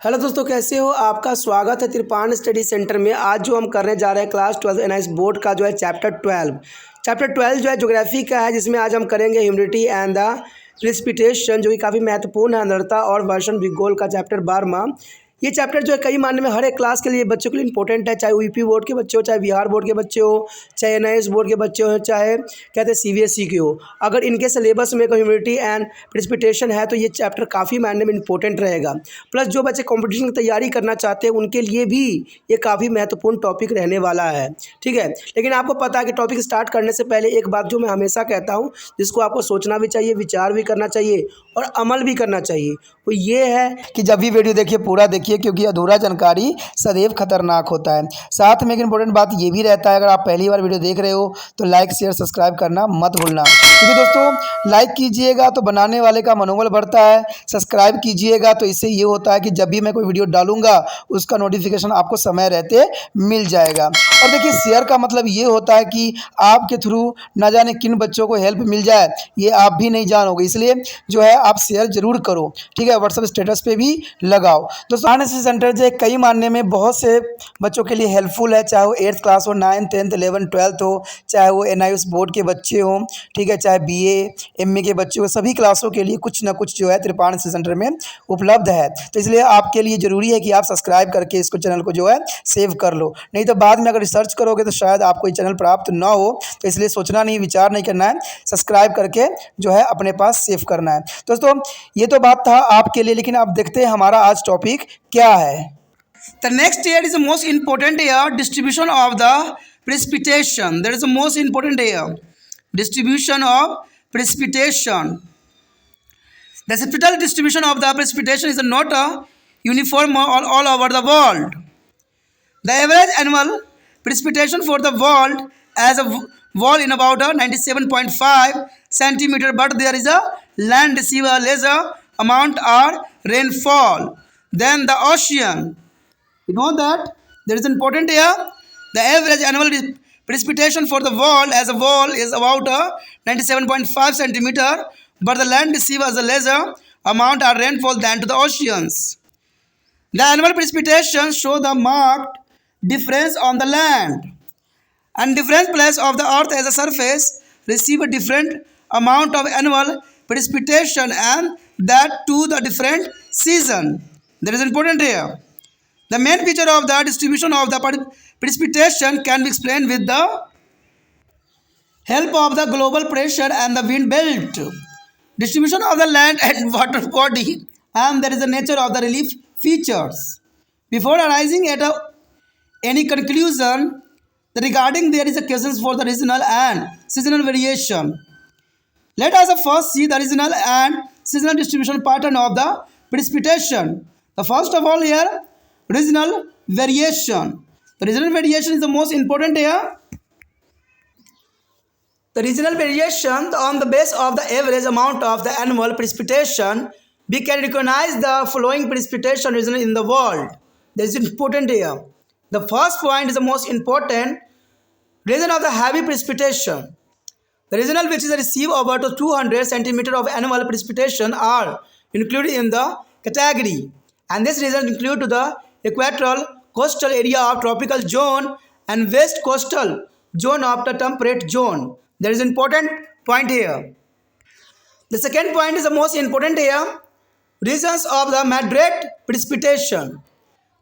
Hello दोस्तों, कैसे हो? आपका स्वागत है त्रिपाण स्टडी सेंटर में। आज जो हम करने जा रहे हैं क्लास 12 एनआईएस बोर्ड का जो है चैप्टर 12 जो है ज्योग्राफी का है, जिसमें आज हम करेंगे ह्यूमिडिटी एंड द प्रेसिपिटेशन, जो कि काफ़ी महत्वपूर्ण है। आर्द्रता और वर्षण भूगोल का चैप्टर 12। ये चैप्टर जो है कई मायने में हर एक क्लास के लिए बच्चों के लिए इंपॉर्टेंट है, चाहे यूपी बोर्ड के बच्चे हो, चाहे बिहार बोर्ड के बच्चे हो, चाहे एनआईएस बोर्ड के बच्चे हो, चाहे कहते हैं सीबीएसई के हो। अगर इनके सिलेबस में ह्यूमिडिटी एंड प्रेसिपिटेशन है तो ये चैप्टर काफ़ी मायने में इंपॉर्टेंट रहेगा। प्लस जो बच्चे कंपटीशन की तैयारी करना चाहते हैं उनके लिए भी ये काफ़ी महत्वपूर्ण टॉपिक रहने वाला है, ठीक है। लेकिन आपको पता है कि टॉपिक स्टार्ट करने से पहले एक बात जो मैं हमेशा कहता हूँ, जिसको आपको सोचना भी चाहिए, विचार भी करना चाहिए और अमल भी करना चाहिए, वो ये है कि जब भी वीडियो देखिए पूरा देखिए, क्योंकि अधूरा जानकारी सदैव खतरनाक होता है। साथ में एक इंपॉर्टेंट बात ये भी रहता है, अगर आप पहली बार वीडियो देख रहे हो तो लाइक शेयर सब्सक्राइब करना मत भूलना, क्योंकि दोस्तों लाइक कीजिएगा तो बनाने वाले का मनोबल बढ़ता है, सब्सक्राइब कीजिएगा तो इससे ये होता है कि जब भी मैं कोई वीडियो डालूंगा उसका नोटिफिकेशन आपको समय रहते मिल जाएगा। और देखिए शेयर का मतलब ये होता है कि आपके थ्रू न जाने किन बच्चों को हेल्प मिल जाए, ये आप भी नहीं जानोगे, इसलिए जो है आप शेयर जरूर करो, ठीक है। व्हाट्सएप स्टेटस पे भी लगाओ। दोस्तों एनआईएस सेंटर जो है कई मानने में बहुत से बच्चों के लिए हेल्पफुल है, चाहे वो 8th क्लास हो, 9th 10th 11th 12th हो, चाहे वो एनआईएस बोर्ड के बच्चे हों, ठीक है, चाहे बीए एमए के बच्चे हो, सभी क्लासों के लिए कुछ ना कुछ जो है त्रिपाण सेंटर में उपलब्ध है। तो इसलिए आपके लिए ज़रूरी है कि आप सब्सक्राइब करके इसको चैनल को जो है सेव कर लो, नहीं तो बाद में अगर रिसर्च करोगे तो शायद आपको ये चैनल प्राप्त ना हो। तो इसलिए सोचना नहीं, विचार नहीं करना है, सब्सक्राइब करके जो है अपने पास सेव करना है। दोस्तों ये तो बात था आपके लिए, लेकिन आप देखते हैं हमारा आज टॉपिक क्या है। The next here is the most important here, distribution of the precipitation. That is the most important here, distribution of precipitation. The total distribution of the precipitation is not uniform all over the world. The average annual precipitation for the world as a wall in about 97.5 centimeter, but there is a land receive a lesser amount or rainfall than the ocean. You know that there is important here. The average annual precipitation for the world as a whole is about 97.5 centimeter, but the land receives a lesser amount of rainfall than to the oceans. The annual precipitation show the marked difference on the land, and different place of the earth as a surface receive a different amount of annual precipitation, and that to the different season. That is important here. The main feature of the distribution of the precipitation can be explained with the help of the global pressure and the wind belt, distribution of the land and water body, and there is the nature of the relief features. Before arising at any conclusion regarding there is a questions for the regional and seasonal variation. Let us first see the regional and seasonal distribution pattern of the precipitation. The first of all here, regional variation. The regional variation is the most important here. The regional variation on the base of the average amount of the annual precipitation, we can recognize the following precipitation region in the world. That is important here. The first point is the most important, region of the heavy precipitation. The regional which is receive over to 200 centimeter of annual precipitation are included in the category, and this region include to the equatorial coastal area of tropical zone and west coastal zone of the temperate zone. There is important point here. The second point is the most important here, regions of the moderate precipitation.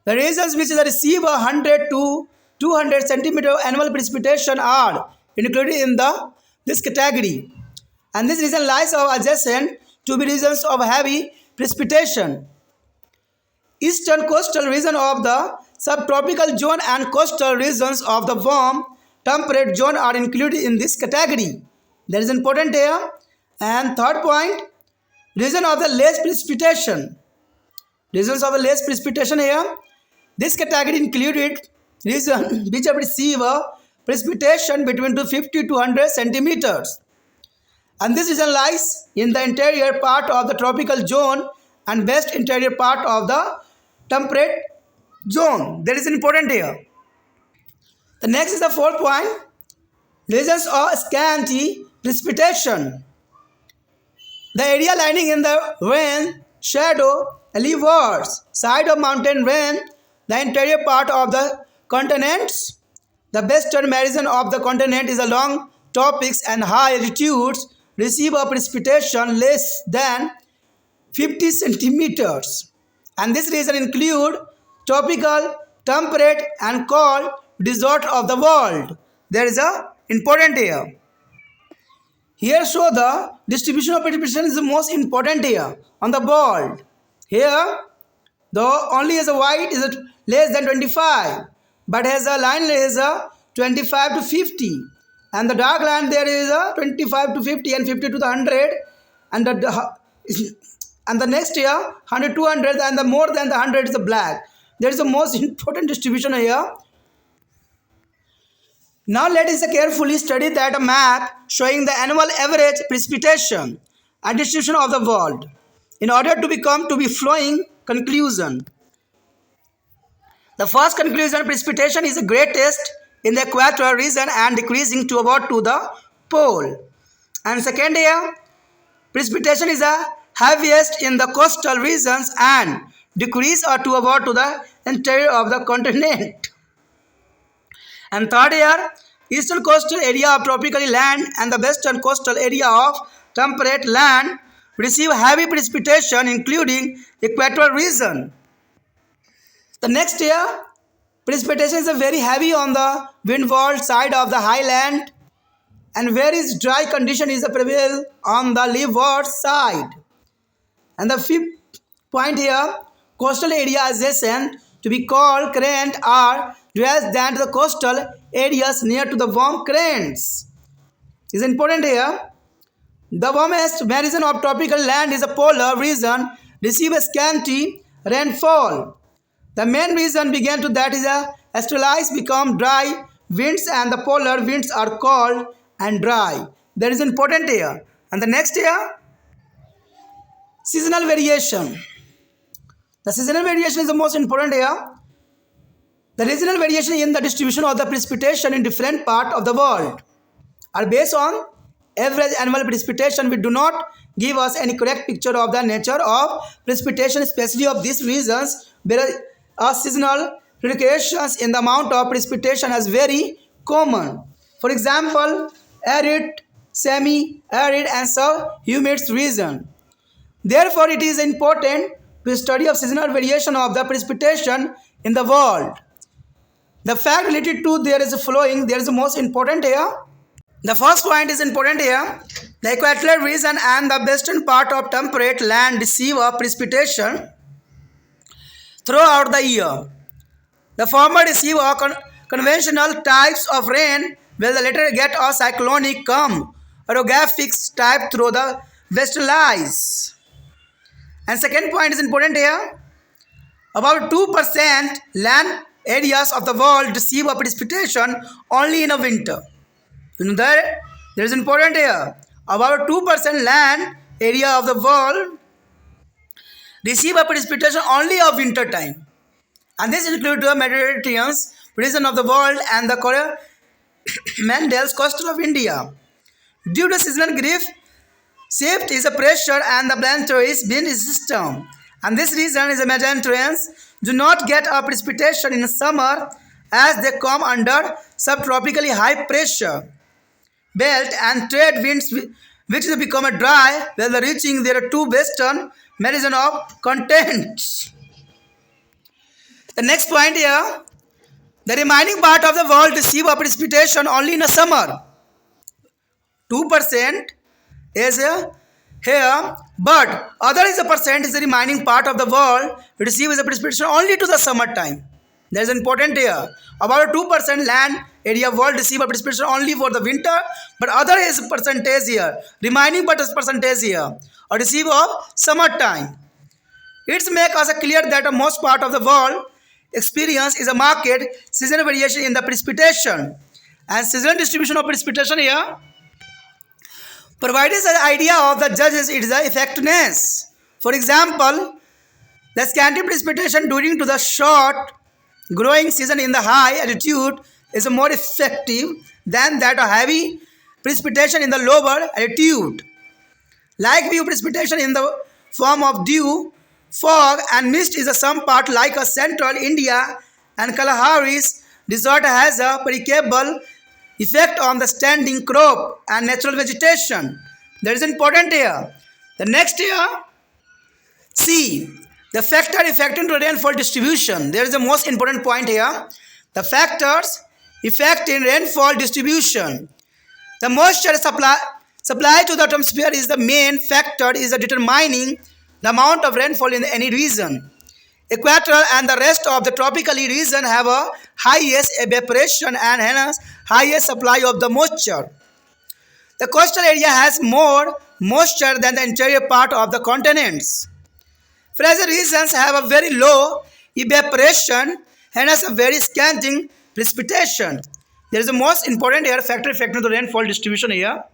The regions which receive 100 to 200 centimeter annual precipitation are included in this category, and this region lies adjacent to the regions of heavy precipitation. Eastern coastal region of the subtropical zone and coastal regions of the warm temperate zone are included in this category. That is important here. And third point, region of the less precipitation. Regions of the less precipitation here. This category included region which have received precipitation between 50 to 100 centimeters. And this region lies in the interior part of the tropical zone and west interior part of the temperate zone. That is important here. The next is the fourth point, regions of scanty precipitation. The area lying in the rain, shadow, leeward side of mountain range, the interior part of the continents. The western meridian of the continent is along tropics and high altitudes receive a precipitation less than 50 centimeters. And this region include tropical, temperate and cold desert of the world. There is a important here. Here show the distribution of precipitation is the most important here on the world. Here the only as a white is less than 25, but has a line is a 25 to 50, and the dark line there is a 25 to 50 and 50 to the 100, and the next year 100 200 and the more than the 100 is the black. There is the most important distribution here. Now let us carefully study that a map showing the annual average precipitation and distribution of the world in order to be flowing conclusion. The first conclusion, precipitation is the greatest in the equatorial region and decreasing to about to the pole. And second here, precipitation is the heaviest in the coastal regions and decrease or to about to the interior of the continent. And third here, eastern coastal area of tropical land and the western coastal area of temperate land receive heavy precipitation including equatorial region. The next year, precipitation is very heavy on the windward side of the highland and where is dry condition is prevail on the leeward side. And the fifth point here, coastal area adjacent to be called current are less than the coastal areas near to the warm currents. Is important here. The warmest region of tropical land is a polar region, receive a scanty rainfall. The main reason began to that is a astralize become dry winds and the polar winds are cold and dry. That is important here. And the next here, seasonal variation. The seasonal variation is the most important here. The regional variation in the distribution of the precipitation in different parts of the world are based on average annual precipitation, which do not give us any correct picture of the nature of precipitation, especially of these regions where seasonal fluctuations in the amount of precipitation is very common. For example, arid, semi-arid and sub-humid region. Therefore, it is important to study of seasonal variation of the precipitation in the world. The fact related to there is flowing, there is the most important here. The first point is important here. The equatorial region and the western part of temperate land receive a precipitation throughout the year. The former receive a conventional types of rain, while the latter get a cyclonic cum orographic type through the westerlies. And second point is important here. About 2% land areas of the world receive a precipitation only in a winter. You know that? There is important here. About 2% land area of the world receive a precipitation only of winter time. And this includes the Mediterranean region of the world and the Mandels coastal of India. Due to seasonal grief, shift is a pressure and the planetary wind system. And this region is a Mediterranean do not get a precipitation in summer as they come under subtropically high pressure belt and trade winds which become a dry while the reaching their two western meridian of continents. The next point here, the remaining part of the world receive a precipitation only in the summer. 2% is here, but other is a percent is the remaining part of the world receives a precipitation only to the summertime. That is important here. About 2% land area world receive a precipitation only for the winter, but other is percentage here. Remaining but is percentage here or receive of summertime. It's make us clear that the most part of the world experience is a marked seasonal variation in the precipitation, and seasonal distribution of precipitation here provides an idea of the judges its effectiveness. For example, the scanty precipitation during to the short growing season in the high altitude is more effective than that of heavy precipitation in the lower altitude. Like view precipitation in the form of dew Fog and mist is a some part like a central India and Kalahari's desert has a perishable effect on the standing crop and natural vegetation. That is important here. The next here, C. The factor affecting to rainfall distribution. There is the most important point here. The factors affecting rainfall distribution. The moisture supply to the atmosphere is the main factor is determining the amount of rainfall in any region. Equatorial and the rest of the tropical region have a highest evaporation and hence highest supply of the moisture. The coastal area has more moisture than the interior part of the continents. Frozen regions have a very low evaporation and has a very scanty precipitation. There is the most important here factor affecting the rainfall distribution here.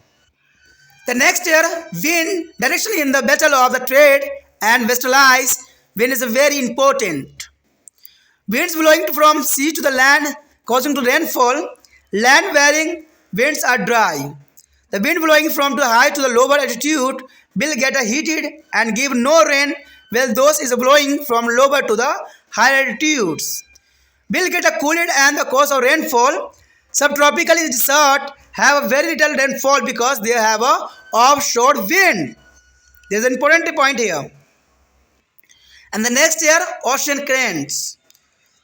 The next year, wind direction in the battle of the trade and westerlies wind is very important. Winds blowing from sea to the land causing to rainfall. Land varying winds are dry. The wind blowing from the high to the lower altitude will get a heated and give no rain, while those is blowing from lower to the higher altitudes will get a cooled and the cause of rainfall. Subtropical desert have a very little rainfall because they have a offshore wind. There is an important point here. And the next here, ocean currents.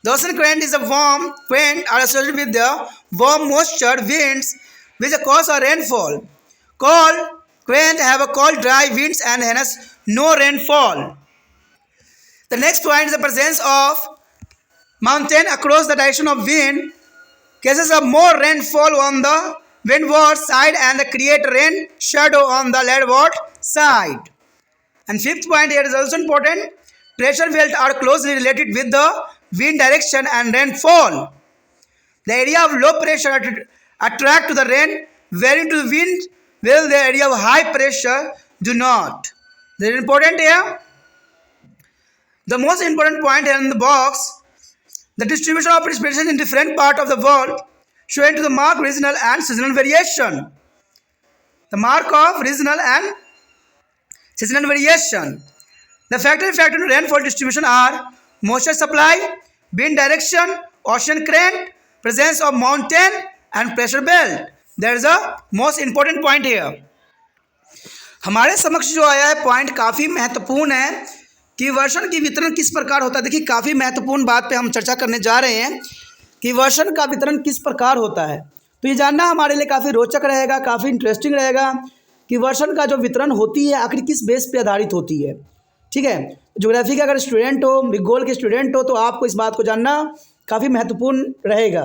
The ocean current is a warm current are associated with the warm moisture winds which cause a rainfall. Cold current have a cold dry winds and hence no rainfall. The next point is the presence of mountain across the direction of wind causes of more rainfall on the windward side and create rain shadow on the landward side. And fifth point here is also important. Pressure belts are closely related with the wind direction and rainfall. The area of low pressure attract to the rain, varying to the wind, while the area of high pressure do not. This is important here. The most important point here in the box, the distribution of precipitation in different parts of the world showing to the mark regional and seasonal variation. The mark of regional and seasonal variation. The factors affecting rainfall distribution are moisture supply, wind direction, ocean current, presence of mountain and pressure belt. There is a most important point here. हमारे समक्ष जो आया है point काफ़ी महत्वपूर्ण है कि वर्षण की वितरण किस प्रकार होता है। देखिए काफ़ी महत्वपूर्ण बात पे हम चर्चा करने जा रहे हैं कि वर्षण का वितरण किस प्रकार होता है। तो ये जानना हमारे लिए काफ़ी रोचक रहेगा, काफ़ी इंटरेस्टिंग रहेगा कि वर्षण का जो वितरण होती है आखिर किस बेस पे आधारित होती है। ठीक है, ज्योग्राफी का अगर स्टूडेंट हो, भूगोल के स्टूडेंट हो तो आपको इस बात को जानना काफ़ी महत्वपूर्ण रहेगा।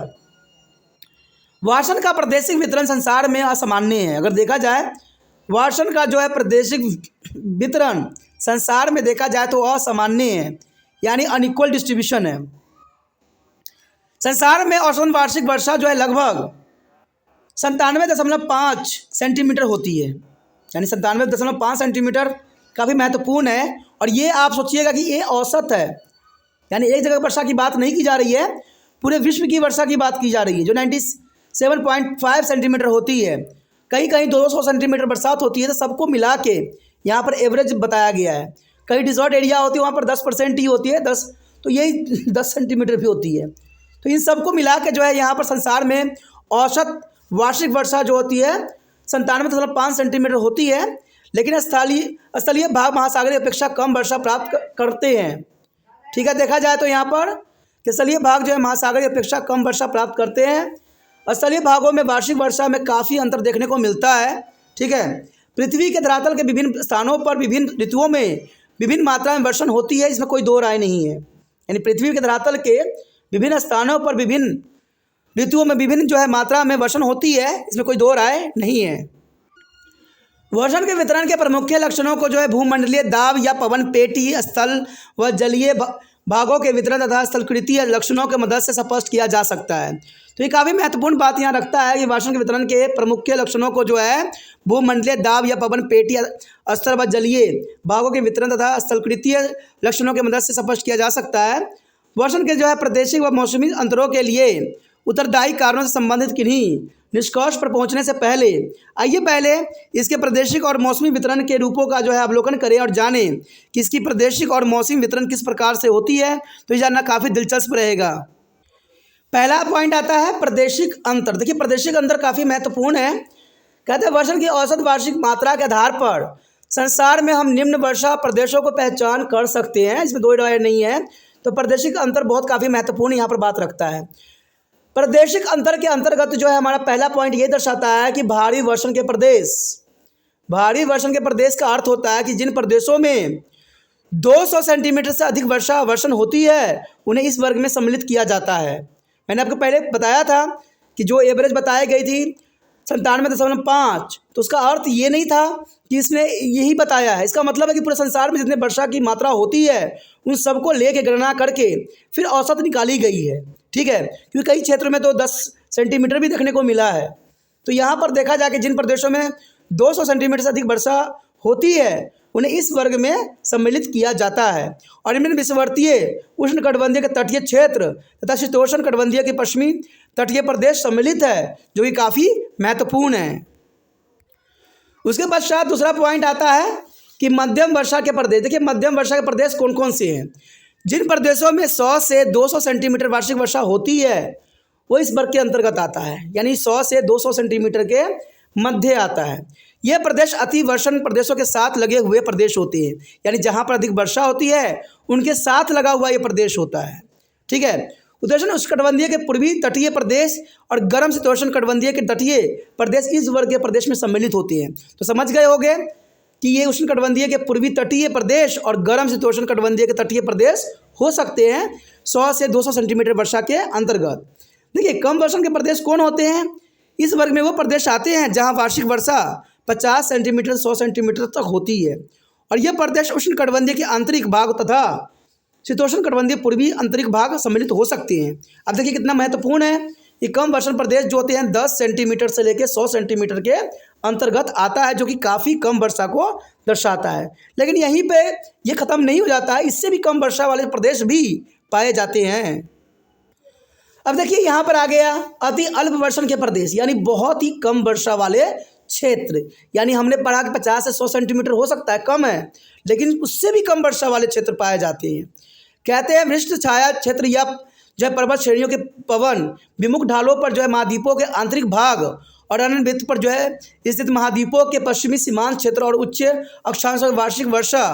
वर्षण का प्रादेशिक वितरण संसार में असामान्य है। अगर देखा जाए वर्षण का जो है प्रादेशिक वितरण संसार में देखा जाए तो असामान्य है, यानी अनइक्वल डिस्ट्रीब्यूशन है। संसार में औसतन वार्षिक वर्षा जो है लगभग 97.5 सेंटीमीटर होती है, यानी 97.5 सेंटीमीटर काफ़ी महत्वपूर्ण है। और ये आप सोचिएगा कि ये औसत है, यानी एक जगह वर्षा की बात नहीं की जा रही है, पूरे विश्व की वर्षा की बात की जा रही है जो 97.5 सेंटीमीटर होती है। कहीं कहीं 200 सेंटीमीटर बरसात होती है। तो सबको मिला के यहाँ पर एवरेज बताया गया है। कहीं डिजर्ट एरिया होती है वहाँ पर 10% ही होती है, 10 तो यही 10 सेंटीमीटर भी होती है। तो इन सबको मिला के जो है यहाँ पर संसार में औसत वार्षिक वर्षा जो होती है 97.5 सेंटीमीटर होती है। लेकिन स्थलीय भाग महासागरीय अपेक्षा कम वर्षा प्राप्त करते हैं। ठीक है, देखा जाए तो यहाँ पर कि स्थलीय भाग जो है महासागरीय अपेक्षा कम वर्षा प्राप्त करते हैं। स्थलीय भागों में वार्षिक वर्षा में काफ़ी अंतर देखने को मिलता है। ठीक है, पृथ्वी के धरातल के विभिन्न स्थानों पर विभिन्न ऋतुओं में विभिन्न मात्रा में वर्षण होती है, इसमें कोई दो राय नहीं है। यानी पृथ्वी के धरातल के विभिन्न स्थानों पर विभिन्न ऋतुओं में विभिन्न जो है मात्रा में वर्षण होती है, इसमें कोई दो राय नहीं है। वर्षण के वितरण के प्रमुख लक्षणों को जो है भूमंडलीय दाब या पवन पेटी, स्थल व जलीय भागों के वितरण तथा स्थलकृतीय लक्षणों के मदद से स्पष्ट किया जा सकता है। तो ये काफ़ी महत्वपूर्ण बात यहाँ रखता है कि वर्षण के वितरण के प्रमुख लक्षणों को जो है भूमंडलीय दाब या पवन पेटी, स्थल व जलीय भागों के वितरण तथा स्थलकृतीय लक्षणों के मदद से स्पष्ट किया जा सकता है। वर्षण के जो है प्रादेशिक व मौसमी अंतरों के लिए उत्तरदायी कारणों से संबंधित किन्हीं निष्कर्ष पर पहुंचने से पहले आइए पहले इसके प्रादेशिक और मौसमी वितरण के रूपों का जो है अवलोकन करें और जानें कि इसकी प्रादेशिक और मौसमी वितरण किस प्रकार से होती है। तो ये जानना काफ़ी दिलचस्प रहेगा। पहला पॉइंट आता है प्रादेशिक अंतर। देखिए प्रादेशिक अंतर काफ़ी महत्वपूर्ण है। कहते हैं वर्षण की औसत वार्षिक मात्रा के आधार पर संसार में हम निम्न वर्षा प्रदेशों को पहचान कर सकते हैं, इसमें दो राय नहीं है। तो प्रादेशिक अंतर बहुत काफ़ी महत्वपूर्ण यहाँ पर बात रखता है। प्रादेशिक अंतर के अंतर्गत जो है हमारा पहला पॉइंट ये दर्शाता है कि भारी वर्षण के प्रदेश। भारी वर्षण के प्रदेश का अर्थ होता है कि जिन प्रदेशों में 200 सेंटीमीटर से अधिक वर्षण होती है उन्हें इस वर्ग में सम्मिलित किया जाता है। मैंने आपको पहले बताया था कि जो एवरेज बताई गई थी 97.5, तो उसका अर्थ ये नहीं था कि इसने यही बताया है। इसका मतलब है कि पूरे संसार में जितने वर्षा की मात्रा होती है उन सबको लेके गणना करके फिर औसत निकाली गई है। ठीक है, क्योंकि कई क्षेत्रों में तो 10 सेंटीमीटर भी देखने को मिला है। तो यहाँ पर देखा जाए कि जिन प्रदेशों में 200 सेंटीमीटर से अधिक वर्षा होती है उन्हें इस वर्ग में सम्मिलित किया जाता है। और इनमें विषुवतीय उष्णकटिबंधीय के तटीय क्षेत्र तथा शीतोष्ण कटिबंधीय के पश्चिमी तटीय प्रदेश सम्मिलित है, जो कि काफ़ी महत्वपूर्ण है। उसके पश्चात दूसरा पॉइंट आता है कि मध्यम वर्षा के प्रदेश। देखिए मध्यम वर्षा के प्रदेश कौन कौन से हैं। जिन प्रदेशों में 100 से 200 सेंटीमीटर वार्षिक वर्षा होती है वो इस वर्ग के अंतर्गत आता है, यानी 100 से 200 सेंटीमीटर के मध्य आता है। ये प्रदेश अति वर्षण प्रदेशों के साथ लगे हुए प्रदेश होते हैं, यानी जहाँ पर अधिक वर्षा होती है उनके साथ लगा हुआ ये प्रदेश होता है। ठीक है, उष्ण उष्णकटिबंधीय के पूर्वी तटीय प्रदेश और गर्म शीतोष्ण कटिबंधीय के तटीय प्रदेश इस वर्ग के प्रदेश में सम्मिलित होते हैं। तो समझ गए होंगे कि ये उष्णकटिबंधीय के पूर्वी तटीय प्रदेश और गर्म शीतोष्ण कटिबंधीय के तटीय प्रदेश हो सकते हैं 100 से 200 सेंटीमीटर वर्षा के अंतर्गत। देखिए कम वर्षण के प्रदेश कौन होते हैं। इस वर्ग में वो प्रदेश आते हैं जहाँ वार्षिक वर्षा 50 सेंटीमीटर 100 सेंटीमीटर तक होती है, और यह प्रदेश उष्णकटिबंधीय के आंतरिक भाग तथा शीतोष्ण कटिबंधीय पूर्वी आंतरिक भाग सम्मिलित हो सकते हैं। अब देखिए कितना महत्वपूर्ण है। ये कम वर्षण प्रदेश जो होते हैं 10 सेंटीमीटर से लेकर 100 सेंटीमीटर के अंतर्गत आता है, जो कि काफ़ी कम वर्षा को दर्शाता है। लेकिन यहीं पे ये ख़त्म नहीं हो जाता है, इससे भी कम वर्षा वाले प्रदेश भी पाए जाते हैं। अब देखिए यहाँ पर आ गया अति अल्प वर्षण के प्रदेश, यानी बहुत ही कम वर्षा वाले क्षेत्र। यानी हमने पढ़ा कि 50 से 100 सेंटीमीटर हो सकता है, कम है, लेकिन उससे भी कम वर्षा वाले क्षेत्र पाए जाते हैं। कहते हैं वृष्ट छाया क्षेत्र या जो है पर्वत श्रेणियों के पवन विमुख ढालों पर जो है महाद्वीपों के आंतरिक भाग और अन्य वृत्त पर जो है स्थित महाद्वीपों के पश्चिमी सीमांत क्षेत्र और उच्च अक्षांश और वार्षिक वर्षा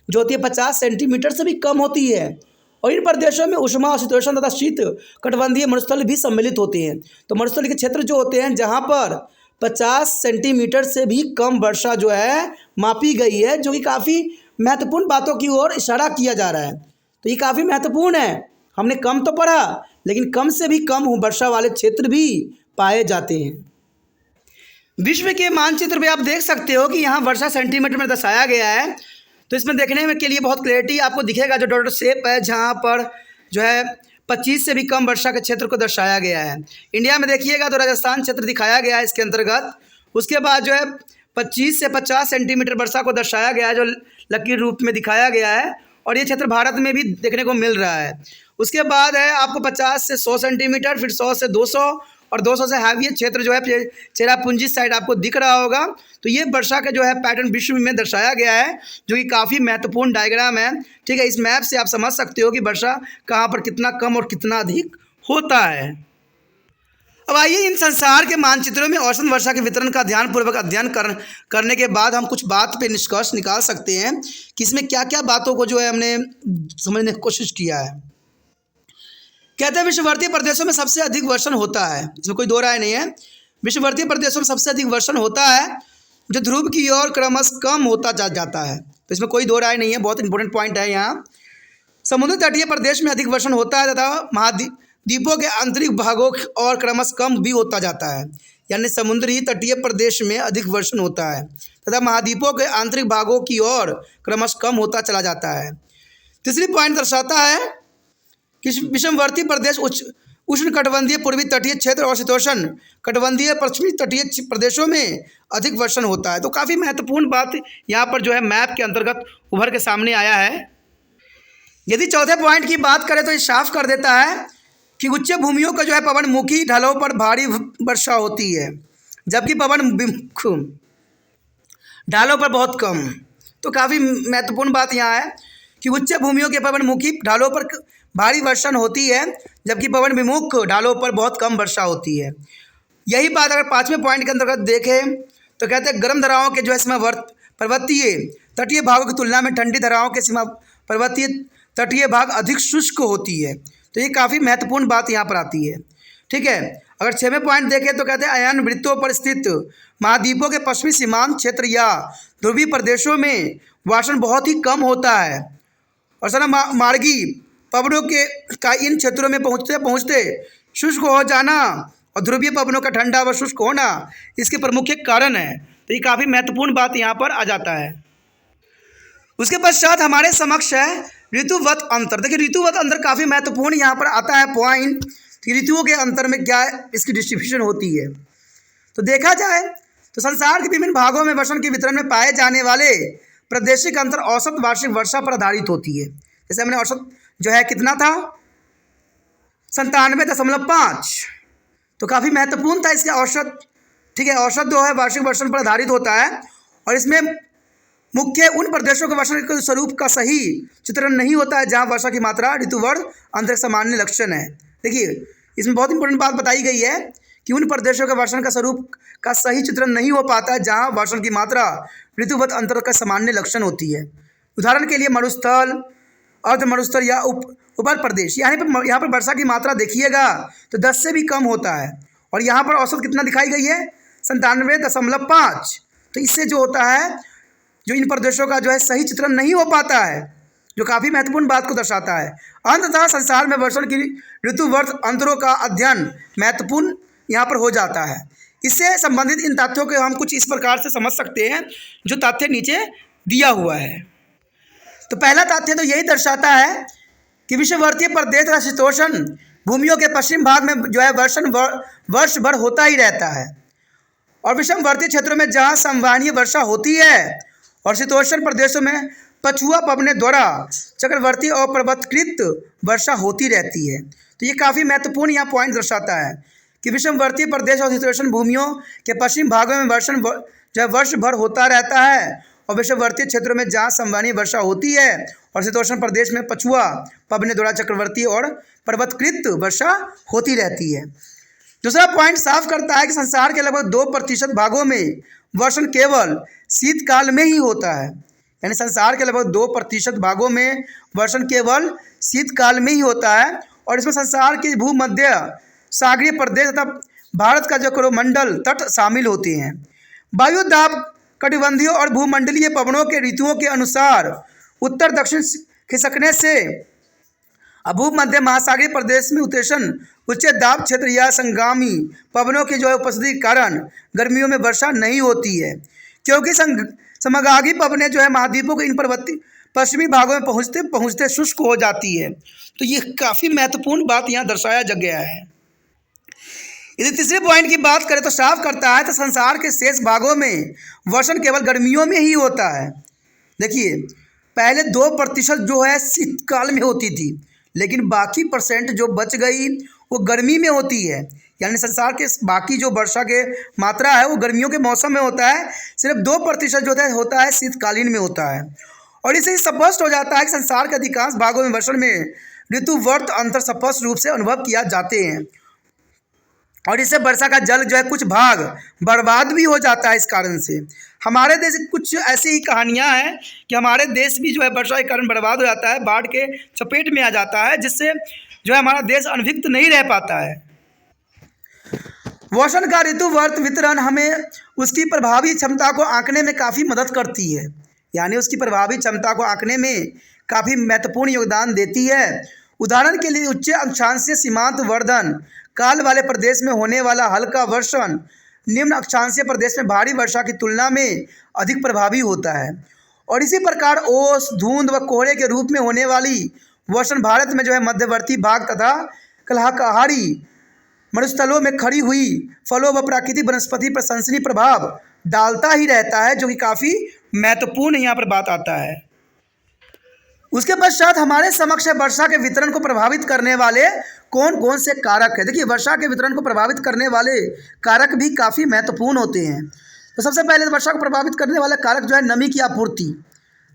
जो होती है 50 सेंटीमीटर से भी कम होती है। और इन प्रदेशों में उष्मा और शीतोष्ण तथा शीत कटिबंधीय मरुस्थल भी सम्मिलित होते हैं। तो मरुस्थल के क्षेत्र जो होते हैं जहाँ पर 50 सेंटीमीटर से भी कम वर्षा जो है मापी गई है, जो कि काफ़ी महत्वपूर्ण बातों की ओर इशारा किया जा रहा है। तो ये काफ़ी महत्वपूर्ण है। हमने कम तो पढ़ा, लेकिन कम से भी कम वर्षा वाले क्षेत्र भी पाए जाते हैं। विश्व के मानचित्र पे आप देख सकते हो कि यहाँ वर्षा सेंटीमीटर में दर्शाया गया है। तो इसमें देखने में के लिए बहुत क्लैरिटी आपको दिखेगा। जो डॉट शेप है जहाँ पर जो है 25 से भी कम वर्षा के क्षेत्र को दर्शाया गया है। इंडिया में देखिएगा तो राजस्थान क्षेत्र दिखाया गया है इसके अंतर्गत। उसके बाद जो है 25 से 50 सेंटीमीटर वर्षा को दर्शाया गया है, जो लकीर रूप में दिखाया गया है, और ये क्षेत्र भारत में भी देखने को मिल रहा है। उसके बाद है आपको 50 से 100 सेंटीमीटर, फिर 100 से 200 और 200 से हैवी क्षेत्र जो है चेरापूंजी साइड आपको दिख रहा होगा। तो ये वर्षा का जो है पैटर्न विश्व में दर्शाया गया है, जो कि काफ़ी महत्वपूर्ण डायग्राम है। ठीक है, इस मैप से आप समझ सकते हो कि वर्षा कहाँ पर कितना कम और कितना अधिक होता है। अब आइए इन संसार के मानचित्रों में औसत वर्षा के वितरण का ध्यानपूर्वक अध्ययन करने के बाद हम कुछ बात पे निष्कर्ष निकाल सकते हैं कि इसमें क्या क्या बातों को जो है हमने समझने की कोशिश किया है। कहते हैं विषुवतीय प्रदेशों में सबसे अधिक वर्षण होता है, इसमें कोई दो राय नहीं है। विषुवतीय प्रदेशों में सबसे अधिक वर्षण होता है जो ध्रुव की ओर क्रमशः कम होता जाता है। तो इसमें कोई दो राय नहीं है, बहुत इंपॉर्टेंट पॉइंट है यहाँ। समुद्र तटीय प्रदेश में अधिक वर्षण होता है तथा महाद्वीपों के आंतरिक भागों और क्रमशः कम भी होता जाता है। यानी समुद्री तटीय प्रदेश में अधिक वर्षण होता है तथा महाद्वीपों के आंतरिक भागों की ओर क्रमशः कम होता चला जाता है। तीसरी पॉइंट दर्शाता है कि विषमवर्ती प्रदेश उष्ण कटिबंधीय पूर्वी तटीय क्षेत्र और शीतोष्ण कटिबंधीय पश्चिमी तटीय प्रदेशों में अधिक वर्षण होता है। तो काफ़ी महत्वपूर्ण बात यहाँ पर जो है मैप के अंतर्गत उभर के सामने आया है। यदि चौथे पॉइंट की बात करें तो ये साफ कर देता है कि उच्च भूमियों का जो है पवनमुखी ढलों पर भारी वर्षा होती है, जबकि पवन विमुख ढालों पर बहुत कम। तो काफ़ी महत्वपूर्ण बात यहाँ है कि उच्च भूमियों के पवनमुखी ढालों पर भारी वर्षण होती है, जबकि पवन विमुख ढालों पर बहुत कम वर्षा होती है। यही बात अगर 5वें पॉइंट के अंतर्गत देखें तो कहते हैं गर्म धाराओं के जो है सीमावर्ती पर्वतीय तटीय भागों की तुलना में ठंडी धाराओं के सीमा पर्वतीय तटीय भाग अधिक शुष्क होती है। तो ये काफ़ी महत्वपूर्ण बात यहाँ पर आती है। ठीक है, अगर 6वें पॉइंट देखें तो कहते हैं अयन वृत्तों पर स्थित महाद्वीपों के पश्चिमी सीमांत क्षेत्र या ध्रुवीय प्रदेशों में वाष्ण बहुत ही कम होता है, और सना मार्गी पवनों के का इन क्षेत्रों में पहुँचते पहुँचते शुष्क हो जाना और ध्रुवीय पवनों का ठंडा व शुष्क होना इसके प्रमुख कारण है। तो ये काफ़ी महत्वपूर्ण बात यहाँ पर आ जाता है। उसके पश्चात हमारे समक्ष है ऋतुवत अंतर। देखिए ऋतुवत अंतर काफ़ी महत्वपूर्ण यहाँ पर आता है पॉइंट कि ऋतुओं के अंतर में क्या इसकी डिस्ट्रीब्यूशन होती है। तो देखा जाए तो संसार के विभिन्न भागों में वर्षण के वितरण में पाए जाने वाले प्रादेशिक अंतर औसत वार्षिक वर्षा पर आधारित होती है। जैसे हमने औसत जो है कितना था 97.5, तो काफ़ी महत्वपूर्ण था इसके औसत। ठीक है, औसत जो है वार्षिक वर्षण पर आधारित होता है, और इसमें मुख्य उन प्रदेशों के वर्षण के स्वरूप का सही चित्रण नहीं होता है जहाँ वर्षा की मात्रा ऋतुवर्ष अंतर सामान्य लक्षण है। देखिए इसमें बहुत इंपॉर्टेंट बात बताई गई है कि उन प्रदेशों के वर्षण का स्वरूप का सही चित्रण नहीं हो पाता है जहाँ वर्षण की मात्रा ऋतुवत अंतर का सामान्य लक्षण होती है। उदाहरण के लिए मरुस्थल, अर्ध मरुस्थल या उपर प्रदेश, यहाँ पर वर्षा की मात्रा देखिएगा तो 10 से भी कम होता है, और यहाँ पर औसत कितना दिखाई गई है 97.5। तो इससे जो होता है जो इन प्रदेशों का जो है सही चित्रण नहीं हो पाता है, जो काफ़ी महत्वपूर्ण बात को दर्शाता है। अंततः संसार में वर्षण की ऋतुवर्ष अंतरों का अध्ययन महत्वपूर्ण यहाँ पर हो जाता है। इससे संबंधित इन तथ्यों को हम कुछ इस प्रकार से समझ सकते हैं जो तथ्य नीचे दिया हुआ है। तो पहला तथ्य तो यही दर्शाता है कि विषुववर्तीय प्रदेश तथा शीतोष्ण भूमियों के पश्चिम भाग में जो है वर्षण वर्ष भर होता ही रहता है, और विषमवर्तीय क्षेत्रों में जहाँ संवहनीय वर्षा होती है और शीतोष्ण प्रदेशों में पछुआ पवनों द्वारा चक्रवर्ती और पर्वतकृत वर्षा होती रहती है। तो ये काफ़ी महत्वपूर्ण यहाँ पॉइंट दर्शाता है कि विषमवर्तीय प्रदेश और शीतोष्ण भूमियों के पश्चिम भागों में वर्षण जो है वर्ष भर होता रहता है, और विषमवर्तीय क्षेत्रों में जहाँ संवहनीय वर्षा होती है और शीतोष्ण प्रदेश में पछुआ पवनों द्वारा चक्रवर्ती और पर्वतकृत वर्षा होती रहती है। दूसरा पॉइंट साफ करता है कि संसार के लगभग 2% भागों में वर्षण केवल शीतकाल में ही होता है, यानी संसार के लगभग 2% भागों में वर्षण केवल शीतकाल में ही होता है, और इसमें संसार के भूमध्य सागरीय प्रदेश तथा भारत का जो कोरोमंडल तट शामिल होते हैं। वायु दाब कटिबंधीय और भूमंडलीय पवनों के ऋतुओं के अनुसार उत्तर दक्षिण खिसकने से भूमध्य महासागरीय प्रदेश में उत्तरेशन उच्च दाब क्षेत्र या संगामी पवनों की जो है उपस्थिति के कारण गर्मियों में वर्षा नहीं होती है, क्योंकि समगागी पवनें जो है महाद्वीपों के इन पर्वतीय पश्चिमी भागों में पहुँचते पहुँचते शुष्क हो जाती है। तो ये काफ़ी महत्वपूर्ण बात यहाँ दर्शाया गया है। यदि तीसरे पॉइंट की बात करें तो साफ करता है तो संसार के शेष भागों में वर्षण केवल गर्मियों में ही होता है। देखिए पहले 2% जो है शीतकाल में होती थी, लेकिन बाकी परसेंट जो बच गई वो गर्मी में होती है, यानी संसार के बाकी जो वर्षा के मात्रा है वो गर्मियों के मौसम में होता है, सिर्फ 2% जो होता है शीतकालीन में होता है। और इससे स्पष्ट हो जाता है कि संसार के अधिकांश भागों में वर्षण में ऋतुवर्ष अंतर स्पष्ट रूप से अनुभव किया जाते हैं, और इससे वर्षा का जल जो है कुछ भाग बर्बाद भी हो जाता है। इस कारण से हमारे देश कुछ ऐसी ही कहानियां हैं कि हमारे देश भी जो है वर्षा के कारण बर्बाद हो जाता है, बाढ़ के चपेट में आ जाता है, जिससे जो है हमारा देश अनभिक्त नहीं रह पाता है। वर्षण का ऋतुवर्ष वितरण हमें उसकी प्रभावी क्षमता को आंकने में काफ़ी मदद करती है, यानी उसकी प्रभावी क्षमता को आंकने में काफ़ी महत्वपूर्ण योगदान देती है। उदाहरण के लिए उच्च अक्षांशीय सीमांत वर्धन काल वाले प्रदेश में होने वाला हल्का वर्षण निम्न अक्षांशीय प्रदेश में भारी वर्षा की तुलना में अधिक प्रभावी होता है, और इसी प्रकार ओस, धुंध व कोहरे के रूप में होने वाली वर्षण भारत में जो है मध्यवर्ती भाग तथा कलहाकारी मरुस्थलों में खड़ी हुई फलों व प्राकृतिक वनस्पति पर सनसनी प्रभाव डालता ही रहता है, जो कि काफ़ी महत्वपूर्ण यहाँ पर बात आता है। उसके पश्चात हमारे समक्ष है वर्षा के वितरण को प्रभावित करने वाले कौन कौन से कारक है। देखिए, वर्षा के वितरण को प्रभावित करने वाले कारक भी काफ़ी महत्वपूर्ण होते हैं। तो सबसे पहले वर्षा को प्रभावित करने वाला कारक जो है नमी की आपूर्ति।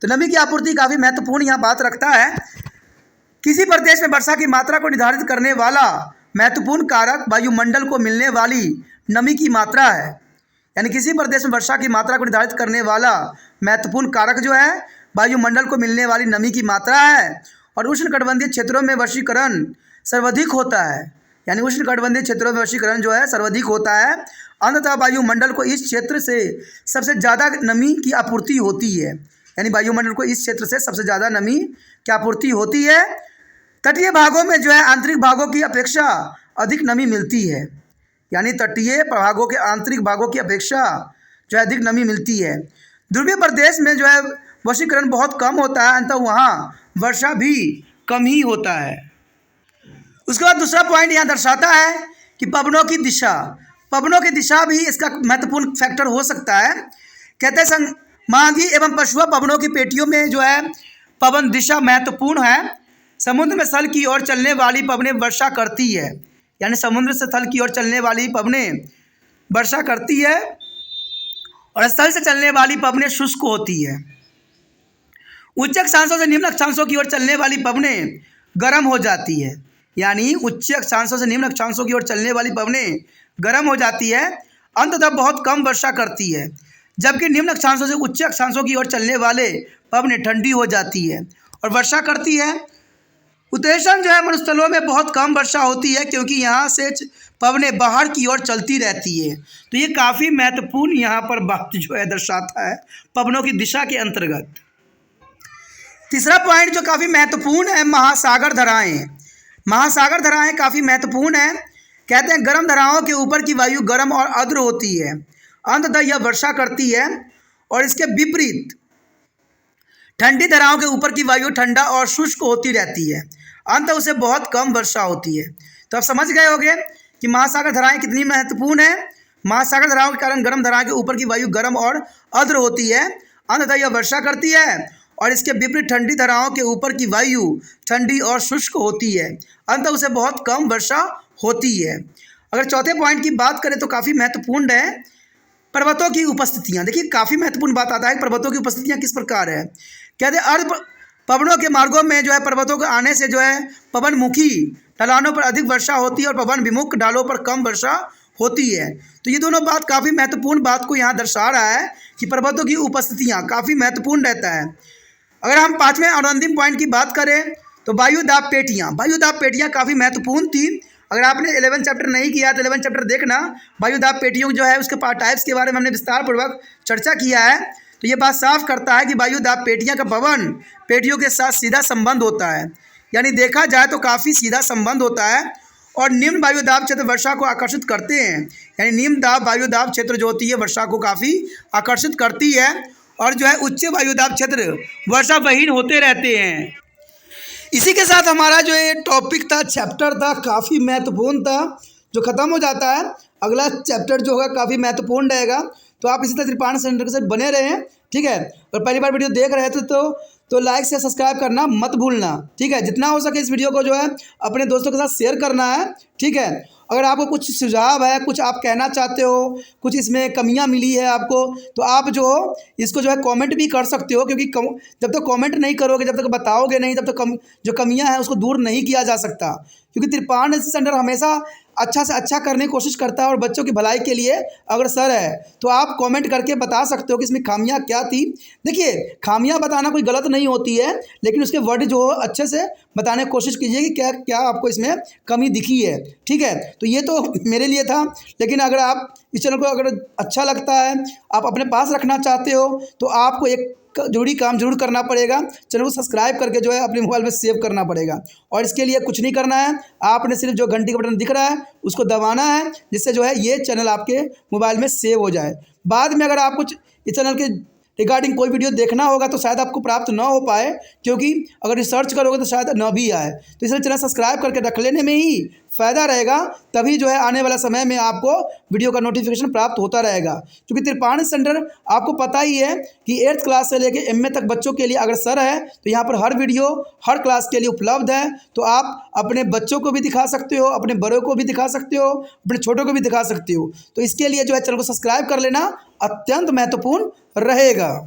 तो नमी की आपूर्ति काफ़ी महत्वपूर्ण यहाँ बात रखता है। किसी प्रदेश में वर्षा की मात्रा को निर्धारित करने वाला महत्वपूर्ण कारक वायुमंडल को मिलने वाली नमी की मात्रा है। यानी किसी प्रदेश में वर्षा की मात्रा को निर्धारित करने वाला महत्वपूर्ण कारक जो है वायुमंडल को मिलने वाली नमी की मात्रा है। और उष्णकटिबंधीय क्षेत्रों में वर्षीकरण सर्वाधिक होता है। यानी उष्णकटिबंधीय क्षेत्रों में वर्षीकरण जो है सर्वाधिक होता है। अंततः वायुमंडल को इस क्षेत्र से सबसे ज़्यादा नमी की आपूर्ति होती है। यानी वायुमंडल को इस क्षेत्र से सबसे ज़्यादा नमी की आपूर्ति होती है। तटीय भागों में जो है आंतरिक भागों की अपेक्षा अधिक नमी मिलती है। यानी तटीय भागों के आंतरिक भागों की अपेक्षा जो है अधिक नमी मिलती है। ध्रुवीय प्रदेश में जो है वर्षीकरण बहुत कम होता है, अंततः वहाँ वर्षा भी कम ही होता है। उसके बाद दूसरा पॉइंट यहाँ दर्शाता है कि पवनों की दिशा। पवनों की दिशा भी इसका महत्वपूर्ण फैक्टर हो सकता है। कहते हैं माघी एवं पछुआ पवनों की पेटियों में जो है पवन दिशा महत्वपूर्ण है। समुद्र में स्थल की ओर चलने वाली पवनें वर्षा करती है। यानी समुद्र से स्थल की ओर चलने वाली पवनें वर्षा करती है और स्थल से चलने वाली पवनें शुष्क होती है। उच्च अक्षांशों से निम्न अक्षांशों की ओर चलने वाली पवनें गर्म हो जाती है। यानी उच्च अक्षांशों से निम्न अक्षांशों की ओर चलने वाली पवनें गर्म हो जाती है, अंततः बहुत कम वर्षा करती है। जबकि निम्न अक्षांशों से उच्च अक्षांशों की ओर चलने वाले पवनें ठंडी हो जाती है और वर्षा करती है। उत्तरेक्षण जो है मरुस्थलों में बहुत कम वर्षा होती है, क्योंकि यहाँ से पवनें बाहर की ओर चलती रहती है। तो ये काफ़ी महत्वपूर्ण यहाँ पर बात जो है दर्शाता है पवनों की दिशा के अंतर्गत। तीसरा पॉइंट जो काफ़ी महत्वपूर्ण है, महासागर धराएं। महासागर धराएं काफ़ी महत्वपूर्ण है। कहते हैं गर्म धराओं के ऊपर की वायु गर्म और आर्द्र होती है, अंततः यह वर्षा करती है। और इसके विपरीत ठंडी धराओं के ऊपर की वायु ठंडा और शुष्क होती रहती है, अंत उसे बहुत कम वर्षा होती है। तो आप समझ गए होंगे कि महासागर धराएं कितनी महत्वपूर्ण है। महासागर धराओं के कारण गर्म धराओं के ऊपर की वायु गर्म और आर्द्र होती है, अंततः यह वर्षा करती है। और इसके विपरीत ठंडी धराओं के ऊपर की वायु ठंडी और शुष्क होती है, अंततः उसे बहुत कम वर्षा होती है। अगर चौथे पॉइंट की बात करें तो काफ़ी महत्वपूर्ण है पर्वतों की उपस्थितियाँ। देखिए, काफ़ी महत्वपूर्ण बात आता है कि पर्वतों की उपस्थितियाँ किस प्रकार है। कहते हैं अर्ध पवनों के मार्गों में जो है पर्वतों के आने से जो है पवनमुखी ढलानों पर अधिक वर्षा होती है और पवन विमुख ढालों पर कम वर्षा होती है। तो ये दोनों बात काफ़ी महत्वपूर्ण बात को यहाँ दर्शा रहा है कि पर्वतों की उपस्थितियाँ काफ़ी महत्वपूर्ण रहता है। अगर हम पाँचवें और अंतिम पॉइंट की बात करें तो वायुदाब पेटियाँ। वायुदाब पेटियाँ काफ़ी महत्वपूर्ण थी। अगर आपने 11 चैप्टर नहीं किया तो 11 चैप्टर देखना। वायुदाब पेटियों जो है उसके टाइप्स के बारे में हमने विस्तार पूर्वक चर्चा किया है। तो ये बात साफ करता है कि वायुदाब पेटियाँ का पवन पेटियों के साथ सीधा संबंध होता है। यानी देखा जाए तो काफ़ी सीधा संबंध होता है। और निम्न वायुदाब क्षेत्र वर्षा को आकर्षित करते हैं। यानी निम्न दाब वायुदाब क्षेत्र जो होती है वर्षा को काफ़ी आकर्षित करती है, और जो है उच्च वायुदाब क्षेत्र वर्षा विहीन होते रहते हैं। इसी के साथ हमारा जो ये टॉपिक था, चैप्टर था, काफ़ी महत्वपूर्ण था, जो ख़त्म हो जाता है। अगला चैप्टर जो होगा काफ़ी महत्वपूर्ण रहेगा। तो आप इसी तरह त्रिपाठी सेंटर के साथ बने रहें, ठीक है। और पहली बार वीडियो देख रहे थे तो लाइक से सब्सक्राइब करना मत भूलना, ठीक है। जितना हो सके इस वीडियो को जो है अपने दोस्तों के साथ शेयर करना है, ठीक है। अगर आपको कुछ सुझाव है, कुछ आप कहना चाहते हो, कुछ इसमें कमियां मिली है आपको, तो आप जो इसको जो है कमेंट भी कर सकते हो। क्योंकि जब तक कमेंट नहीं करोगे, जब तक बताओगे नहीं, तब तक जो कमियां हैं उसको दूर नहीं किया जा सकता। क्योंकि त्रिपाठी सेंटर हमेशा अच्छा से अच्छा करने की कोशिश करता है और बच्चों की भलाई के लिए अग्रसर है। तो आप कमेंट करके बता सकते हो कि इसमें खामियां क्या थी। देखिए, खामियां बताना कोई गलत नहीं होती है, लेकिन उसके वर्ड जो हो अच्छे से बताने की कोशिश कीजिए कि क्या क्या आपको इसमें कमी दिखी है, ठीक है। तो ये तो मेरे लिए था, लेकिन अगर आप इस चैनल को अगर अच्छा लगता है, आप अपने पास रखना चाहते हो, तो आपको एक जरूरी काम जरूर करना पड़ेगा। चैनल को सब्सक्राइब करके जो है अपने मोबाइल में सेव करना पड़ेगा। और इसके लिए कुछ नहीं करना है, आपने सिर्फ जो घंटी का बटन दिख रहा है उसको दबाना है, जिससे जो है ये चैनल आपके मोबाइल में सेव हो जाए। बाद में अगर आप कुछ इस चैनल के रिगार्डिंग कोई वीडियो देखना होगा तो शायद आपको प्राप्त ना हो पाए, क्योंकि अगर रिसर्च करोगे तो शायद ना भी आए। तो इसलिए चैनल सब्सक्राइब करके रख लेने में ही फ़ायदा रहेगा, तभी जो है आने वाला समय में आपको वीडियो का नोटिफिकेशन प्राप्त होता रहेगा। क्योंकि त्रिपाणी सेंटर आपको पता ही है कि 8th क्लास से लेकर MA तक बच्चों के लिए अग्रसर है। तो यहाँ पर हर वीडियो हर क्लास के लिए उपलब्ध है। तो आप अपने बच्चों को भी दिखा सकते हो, अपने बड़ों को भी दिखा सकते हो, अपने छोटों को भी दिखा सकते हो। तो इसके लिए जो है चैनल को सब्सक्राइब कर लेना अत्यंत महत्वपूर्ण रहेगा।